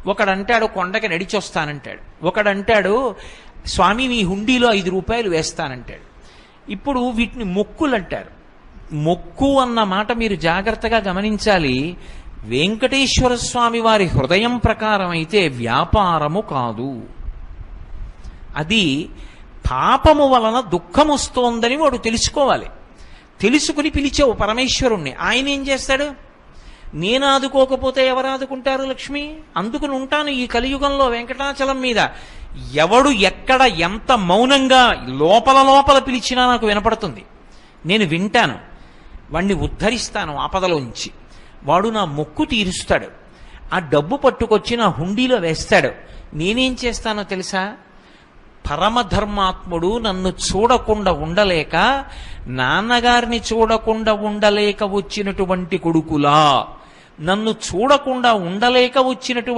ఒకడంటాడు కొండకి నడిచొస్తానంటాడు, ఒకడంటాడు స్వామి మీ హుండీలో 5 రూపాయలు వేస్తానంటాడు. ఇప్పుడు వీటిని మొక్కులు అంటారు. మొక్కు అన్న మాట మీరు జాగ్రత్తగా గమనించాలి. వెంకటేశ్వర స్వామి వారి హృదయం ప్రకారం అయితే వ్యాపారము కాదు. అది పాపము వలన దుఃఖం వస్తోందని వాడు తెలుసుకోవాలి. తెలుసుకుని పిలిచావు పరమేశ్వరుణ్ణి, ఆయన ఏం చేస్తాడు? నేను ఆదుకోకపోతే ఎవరు ఆదుకుంటారు లక్ష్మి? అందుకుని ఉంటాను ఈ కలియుగంలో వెంకటాచలం మీద. ఎవడు ఎక్కడ ఎంత మౌనంగా లోపల లోపల పిలిచినా నాకు వినపడుతుంది. నేను వింటాను, వాణ్ణి ఉద్ధరిస్తాను ఆపదలోంచి. వాడు నా మొక్కు తీరుస్తాడు. ఆ డబ్బు పట్టుకొచ్చి నా హుండీలో వేస్తాడు. నేనేం చేస్తానో తెలుసా? పరమధర్మాత్ముడు నన్ను చూడకుండా ఉండలేక, నాన్నగారిని చూడకుండా ఉండలేక వచ్చినటువంటి కొడుకులా, నన్ను చూడకుండా ఉండలేక వచ్చినటువంటి